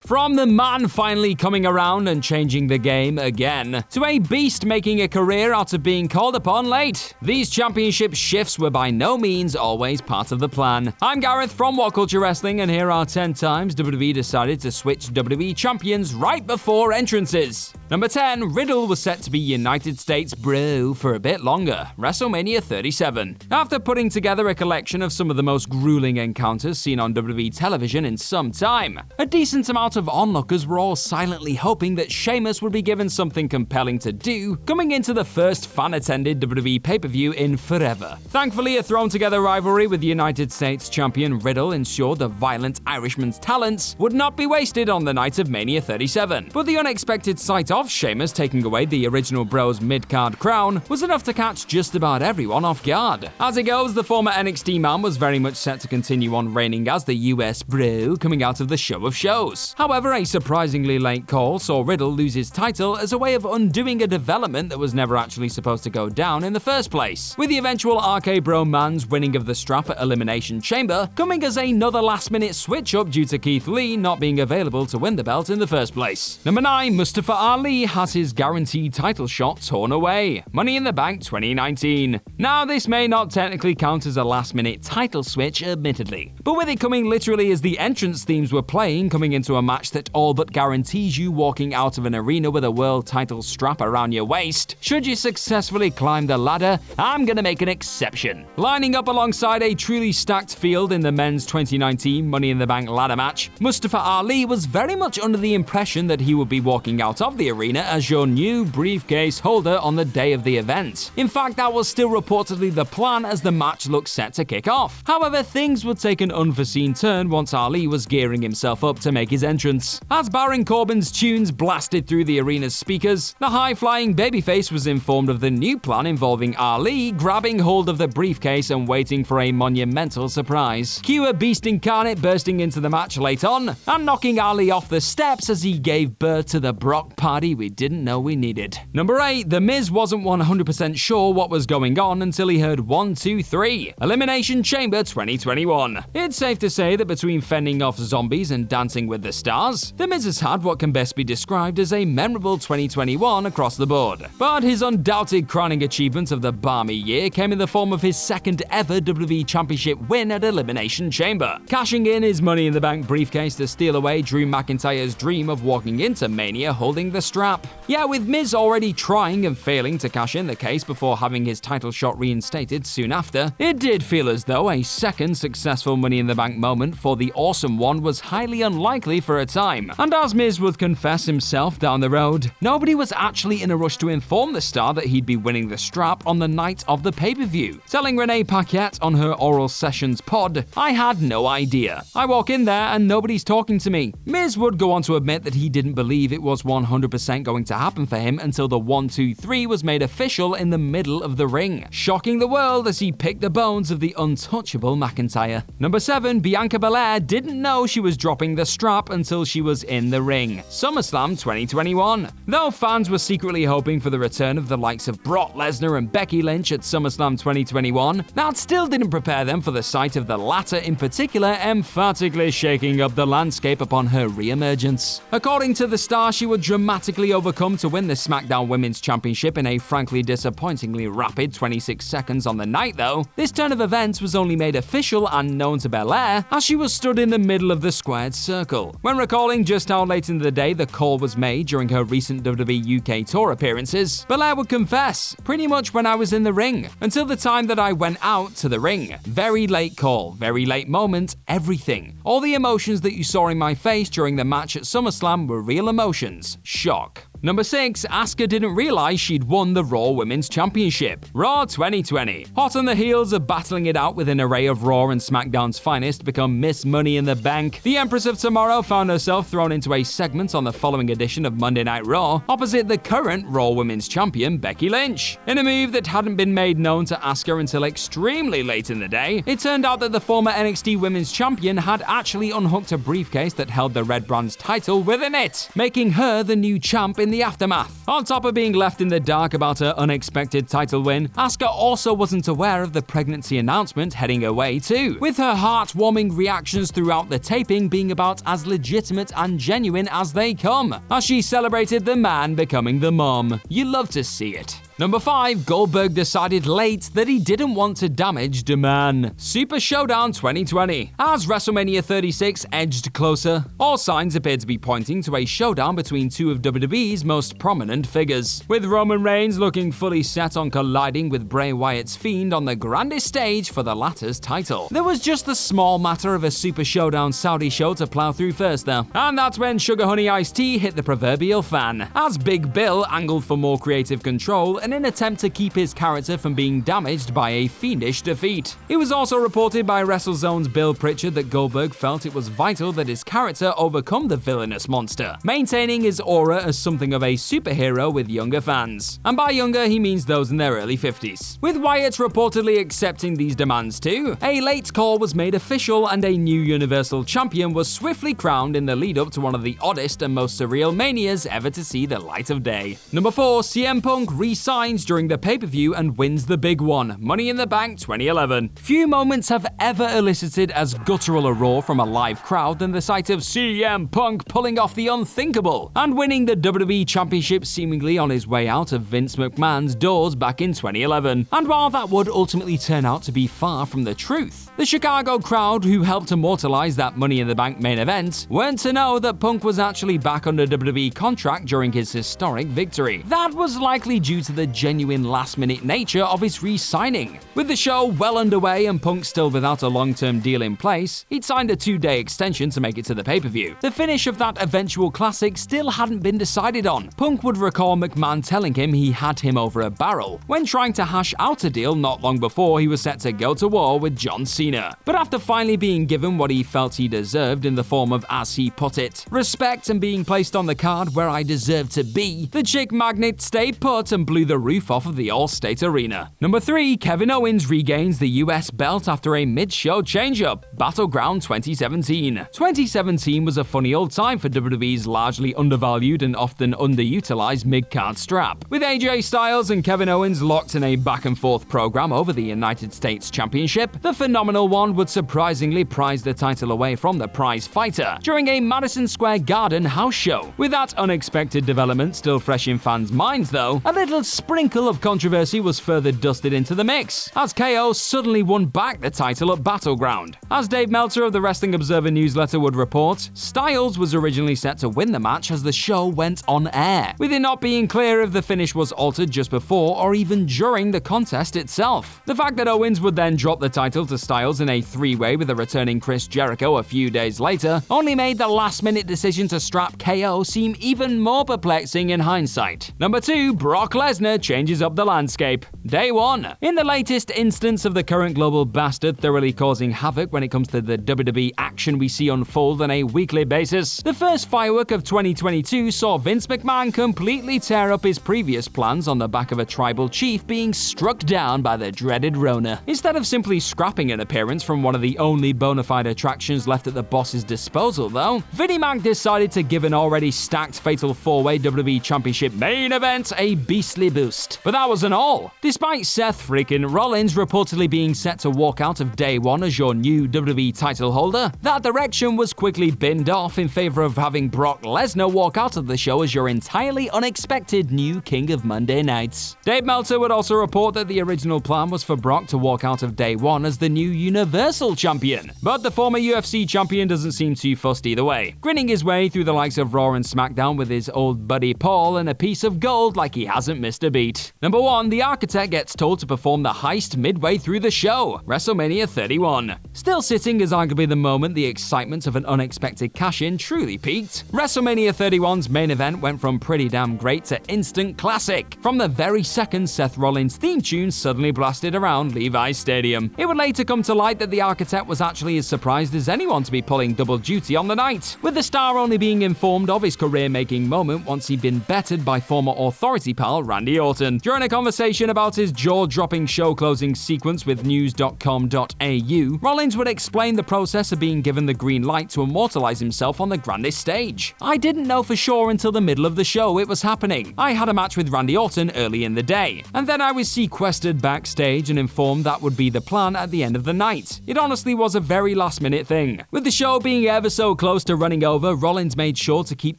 From the man finally coming around and changing the game again, to a beast making a career out of being called upon late, these championship shifts were by no means always part of the plan. I'm Gareth from What Culture Wrestling, and here are 10 times WWE decided to switch WWE champions right before entrances. Number 10, Riddle was set to be United States bro for a bit longer, WrestleMania 37. After putting together a collection of some of the most grueling encounters seen on WWE television in some time, a decent amount of onlookers were all silently hoping that Sheamus would be given something compelling to do coming into the first fan-attended WWE pay-per-view in forever. Thankfully, a thrown-together rivalry with United States champion Riddle ensured the violent Irishman's talents would not be wasted on the night of Mania 37. But the unexpected sight of Sheamus taking away the original Bros mid-card crown was enough to catch just about everyone off guard. As it goes, the former NXT man was very much set to continue on reigning as the US bro coming out of the show of shows. However, a surprisingly late call saw Riddle lose his title as a way of undoing a development that was never actually supposed to go down in the first place, with the eventual RK Bro man's winning of the strap at Elimination Chamber coming as another last-minute switch-up due to Keith Lee not being available to win the belt in the first place. Number 9, Mustafa Ali has his guaranteed title shot torn away. Money in the Bank 2019. Now, this may not technically count as a last-minute title switch, admittedly, but with it coming literally as the entrance themes were playing coming into a match that all but guarantees you walking out of an arena with a world title strap around your waist, should you successfully climb the ladder, I'm gonna make an exception. Lining up alongside a truly stacked field in the men's 2019 Money in the Bank ladder match, Mustafa Ali was very much under the impression that he would be walking out of the arena as your new briefcase holder on the day of the event. In fact, that was still reportedly the plan as the match looked set to kick off. However, things would take an unforeseen turn once Ali was gearing himself up to make his entrance. As Baron Corbin's tunes blasted through the arena's speakers, the high-flying babyface was informed of the new plan involving Ali grabbing hold of the briefcase and waiting for a monumental surprise. Cue a beast incarnate bursting into the match late on and knocking Ali off the steps as he gave birth to the Brock party we didn't know we needed. Number 8, The Miz wasn't 100% sure what was going on until he heard 1, 2, 3. Elimination Chamber 2021. It's safe to say that between fending off zombies and dancing with the stars, The Miz has had what can best be described as a memorable 2021 across the board. But his undoubted crowning achievement of the balmy year came in the form of his second ever WWE Championship win at Elimination Chamber, cashing in his Money in the Bank briefcase to steal away Drew McIntyre's dream of walking into Mania holding the strap. Yeah, with Miz already trying and failing to cash in the case before having his title shot reinstated soon after, it did feel as though a second successful Money in the Bank moment for the Awesome One was highly unlikely for a time. And as Miz would confess himself down the road, nobody was actually in a rush to inform the star that he'd be winning the strap on the night of the pay-per-view. Telling Renee Paquette on her Oral Sessions pod, "I had no idea. I walk in there and nobody's talking to me." Miz would go on to admit that he didn't believe it was 100% going to happen for him until the 1, 2, 3 was made official in the middle of the ring, shocking the world as he picked the bones of the untouchable McIntyre. Number 7, Bianca Belair didn't know she was dropping the strap until she was in the ring. SummerSlam 2021. Though fans were secretly hoping for the return of the likes of Brock Lesnar and Becky Lynch at SummerSlam 2021, that still didn't prepare them for the sight of the latter in particular emphatically shaking up the landscape upon her re-emergence. According to the star, she would dramatically overcome to win the SmackDown Women's Championship in a frankly disappointingly rapid 26 seconds on the night though. This turn of events was only made official and known to Belair as she was stood in the middle of the squared circle. When recalling just how late in the day the call was made during her recent WWE UK tour appearances, Belair would confess, "Pretty much when I was in the ring, until the time that I went out to the ring. Very late call, very late moment, everything. All the emotions that you saw in my face during the match at SummerSlam were real emotions. Shock." Number 6, Asuka didn't realize she'd won the Raw Women's Championship. Raw 2020. Hot on the heels of battling it out with an array of Raw and SmackDown's finest to become Miss Money in the Bank, the Empress of Tomorrow found herself thrown into a segment on the following edition of Monday Night Raw opposite the current Raw Women's Champion Becky Lynch. In a move that hadn't been made known to Asuka until extremely late in the day, it turned out that the former NXT Women's Champion had actually unhooked a briefcase that held the Red Brand's title within it, making her the new champ in in the aftermath. On top of being left in the dark about her unexpected title win, Asuka also wasn't aware of the pregnancy announcement heading her way too, with her heartwarming reactions throughout the taping being about as legitimate and genuine as they come, as she celebrated the man becoming the mom. You love to see it. Number 5, Goldberg decided late that he didn't want to damage the man. Super Showdown 2020. As WrestleMania 36 edged closer, all signs appeared to be pointing to a showdown between two of WWE's most prominent figures, with Roman Reigns looking fully set on colliding with Bray Wyatt's Fiend on the grandest stage for the latter's title. There was just the small matter of a Super Showdown Saudi show to plow through first though, and that's when Sugar Honey Iced Tea hit the proverbial fan, as Big Bill angled for more creative control in an attempt to keep his character from being damaged by a fiendish defeat. It was also reported by WrestleZone's Bill Pritchard that Goldberg felt it was vital that his character overcome the villainous monster, maintaining his aura as something of a superhero with younger fans. And by younger, he means those in their early 50s. With Wyatt reportedly accepting these demands too, a late call was made official and a new Universal Champion was swiftly crowned in the lead-up to one of the oddest and most surreal manias ever to see the light of day. Number 4, CM Punk resigns during the pay-per-view and wins the big one, Money in the Bank 2011. Few moments have ever elicited as guttural a roar from a live crowd than the sight of CM Punk pulling off the unthinkable and winning the WWE Championship seemingly on his way out of Vince McMahon's doors back in 2011. And while that would ultimately turn out to be far from the truth, the Chicago crowd who helped immortalize that Money in the Bank main event weren't to know that Punk was actually back under WWE contract during his historic victory. That was likely due to the genuine last-minute nature of his re-signing. With the show well underway and Punk still without a long-term deal in place, he'd signed a 2-day extension to make it to the pay-per-view. The finish of that eventual classic still hadn't been decided on. Punk would recall McMahon telling him he had him over a barrel when trying to hash out a deal not long before he was set to go to war with John Cena. But after finally being given what he felt he deserved in the form of, as he put it, respect and being placed on the card where I deserve to be, the chick magnet stayed put and blew the roof off of the All-State Arena. Number 3, Kevin Owens regains the US belt after a mid-show changeup, Battleground 2017. 2017 was a funny old time for WWE's largely undervalued and often underutilized mid-card strap, with AJ Styles and Kevin Owens locked in a back-and-forth program over the United States Championship. The phenomenal one would surprisingly prize the title away from the prize fighter during a Madison Square Garden house show. With that unexpected development still fresh in fans' minds though, a little sprinkle of controversy was further dusted into the mix, as KO suddenly won back the title at Battleground. As Dave Meltzer of the Wrestling Observer newsletter would report, Styles was originally set to win the match as the show went on air, with it not being clear if the finish was altered just before or even during the contest itself. The fact that Owens would then drop the title to Styles in a 3-way with a returning Chris Jericho a few days later only made the last-minute decision to strap KO seem even more perplexing in hindsight. Number 2, Brock Lesnar changes up the landscape. Day 1. In the latest instance of the current global bastard thoroughly causing havoc when it comes to the WWE action we see unfold on a weekly basis, the first firework of 2022 saw Vince McMahon completely tear up his previous plans on the back of a tribal chief being struck down by the dreaded Rona. Instead of simply scrapping an appearance from one of the only bona fide attractions left at the boss's disposal though, Vinnie Mac decided to give an already stacked fatal 4-way WWE Championship main event a beastly boost. But that wasn't all. Despite Seth freaking Rollins reportedly being set to walk out of Day 1 as your new WWE title holder, that direction was quickly binned off in favor of having Brock Lesnar walk out of the show as your entirely unexpected new King of Monday Nights. Dave Meltzer would also report that the original plan was for Brock to walk out of Day 1 as the new Universal Champion, but the former UFC champion doesn't seem too fussed either way, grinning his way through the likes of Raw and SmackDown with his old buddy Paul and a piece of gold like he hasn't missed a beat. Number 1, the Architect gets told to perform the heist midway through the show, WrestleMania 31. Still sitting is arguably the moment the excitement of an unexpected cash-in truly peaked. WrestleMania 31's main event went from pretty damn great to instant classic, from the very second Seth Rollins' theme tune suddenly blasted around Levi's Stadium. It would later come to light that the Architect was actually as surprised as anyone to be pulling double duty on the night, with the star only being informed of his career-making moment once he'd been bettered by former Authority pal Randy Orton. During a conversation about his jaw-dropping show-closing sequence with news.com.au, Rollins would explain the process of being given the green light to immortalize himself on the grandest stage. "I didn't know for sure until the middle of the show it was happening. I had a match with Randy Orton early in the day, and then I was sequestered backstage and informed that would be the plan at the end of the night. It honestly was a very last-minute thing." With the show being ever so close to running over, Rollins made sure to keep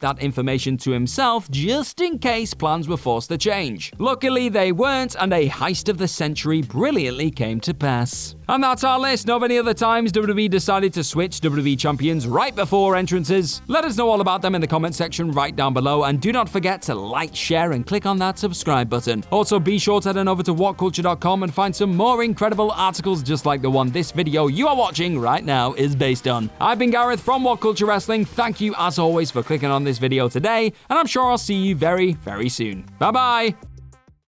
that information to himself just in case plans were forced to change. Luckily, they weren't, and a heist of the century brilliantly came to pass. And that's our list of any other times WWE decided to switch WWE champions right before entrances. Let us know all about them in the comment section right down below, and do not forget to like, share, and click on that subscribe button. Also, be sure to head on over to whatculture.com and find some more incredible articles just like the one this video you are watching right now is based on. I've been Gareth from What Culture Wrestling. Thank you as always for clicking on this video today, and I'm sure I'll see you very, very soon. Bye-bye!